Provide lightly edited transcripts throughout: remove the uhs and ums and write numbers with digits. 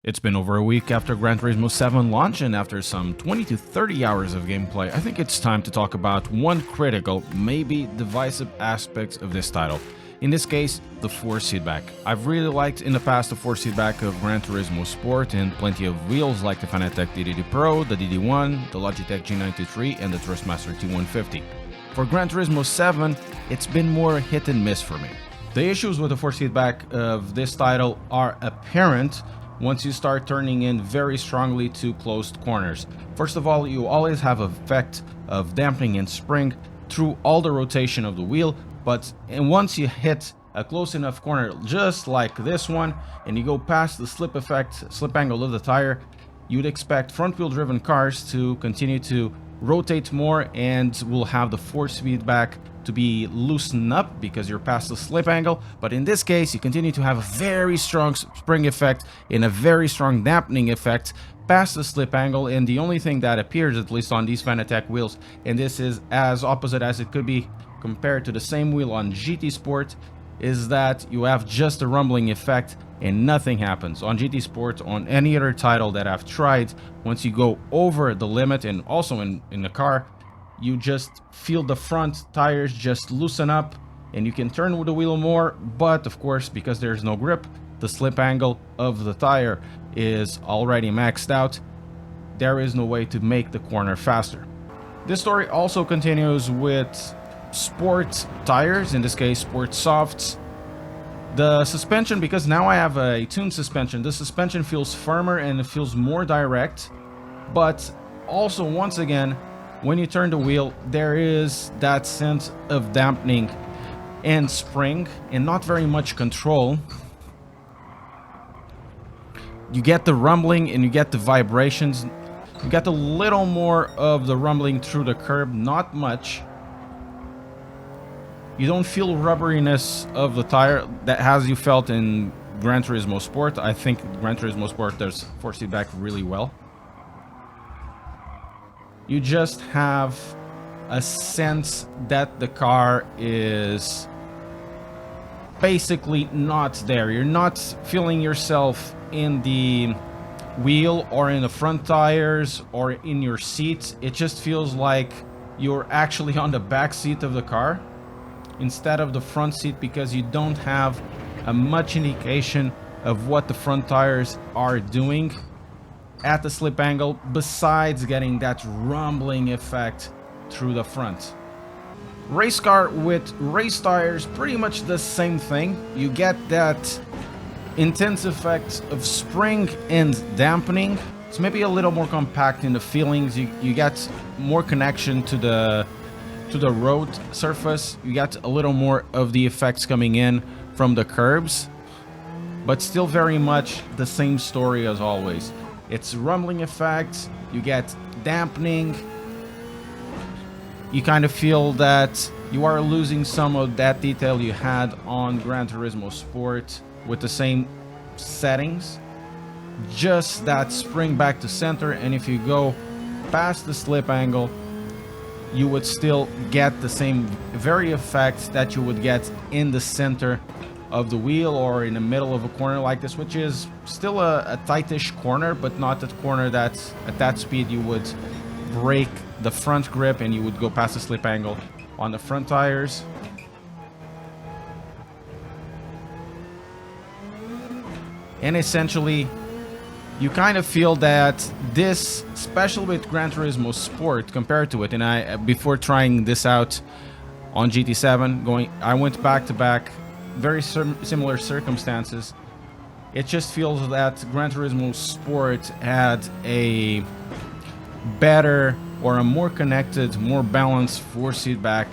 It's been over a week after Gran Turismo 7 launch, and after some 20 to 30 hours of gameplay, I think it's time to talk about one critical, maybe divisive aspect of this title. In this case, the force feedback. I've really liked in the past the force feedback of Gran Turismo Sport and plenty of wheels like the Fanatec DDD Pro, the DD1, the Logitech G93, and the Thrustmaster T150. For Gran Turismo 7, it's been more hit and miss for me. The issues with the force feedback of this title are apparent once you start turning in very strongly to closed corners. First of all, you always have an effect of dampening and spring through all the rotation of the wheel, and once you hit a close enough corner just like this one and you go past the slip effect, slip angle of the tire, you'd expect front wheel driven cars to continue to rotate more and will have the force feedback to be loosened up because you're past the slip angle. But in this case, you continue to have a very strong spring effect and a very strong dampening effect past the slip angle, and the only thing that appears, at least on these Fanatec wheels, and this is as opposite as it could be compared to the same wheel on GT Sport, is that you have just a rumbling effect and nothing happens. On GT Sport, on any other title that I've tried, once you go over the limit, and also in the car, you just feel the front tires just loosen up and you can turn with the wheel more, but of course, because there's no grip, the slip angle of the tire is already maxed out. There is no way to make the corner faster. This story also continues with sport tires, in this case sport softs. The suspension, because now I have a tuned suspension, the suspension feels firmer and it feels more direct, but also once again, when you turn the wheel, there is that sense of dampening and spring and not very much control. You get the rumbling and you get the vibrations. You get a little more of the rumbling through the curb, not much. You don't feel rubberiness of the tire that has you felt in Gran Turismo Sport. I think Gran Turismo Sport does force feedback really well. You just have a sense that the car is basically not there. You're not feeling yourself in the wheel or in the front tires or in your seats. It just feels like you're actually on the back seat of the car instead of the front seat, because you don't have a much indication of what the front tires are doing at the slip angle, besides getting that rumbling effect through the front. Race car with race tires, pretty much the same thing. You get that intense effect of spring and dampening. It's maybe a little more compact in the feelings. You get more connection to the road surface. You get a little more of the effects coming in from the curbs, but still very much the same story as always. It's rumbling effect, you get dampening, you kind of feel that you are losing some of that detail you had on Gran Turismo Sport with the same settings. Just that spring back to center, and if you go past the slip angle, you would still get the same very effect that you would get in the center of the wheel or in the middle of a corner like this, which is still a tightish corner, but not that corner that at that speed you would break the front grip and you would go past the slip angle on the front tires. And essentially, you kind of feel that this, especially with Gran Turismo Sport compared to it, and I, before trying this out on GT7, I went back to back, very similar circumstances. It just feels that Gran Turismo Sport had a better or a more connected, more balanced force feedback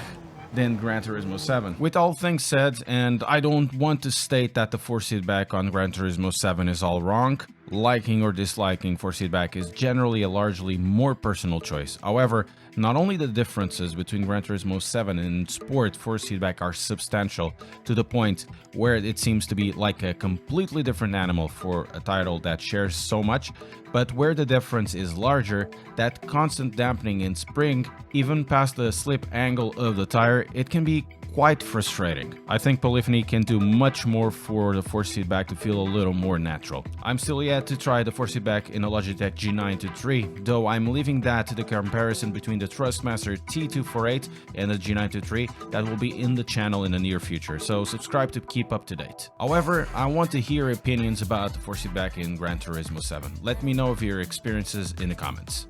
than Gran Turismo 7. With all things said, and I don't want to state that the force feedback on Gran Turismo 7 is all wrong. Liking or disliking force feedback is generally a largely more personal choice. However, not only the differences between Gran Turismo 7 and Sport force feedback are substantial to the point where it seems to be like a completely different animal for a title that shares so much, but where the difference is larger, that constant dampening and spring, even past the slip angle of the tire, it can be quite frustrating. I think polyphony can do much more for the force feedback to feel a little more natural. I'm still yet to try the force feedback in a Logitech G923, though I'm leaving that to the comparison between the Trustmaster T248 and the G923 that will be in the channel in the near future, so subscribe to keep up to date. However, I want to hear opinions about the force feedback in Gran Turismo 7. Let me know of your experiences in the comments.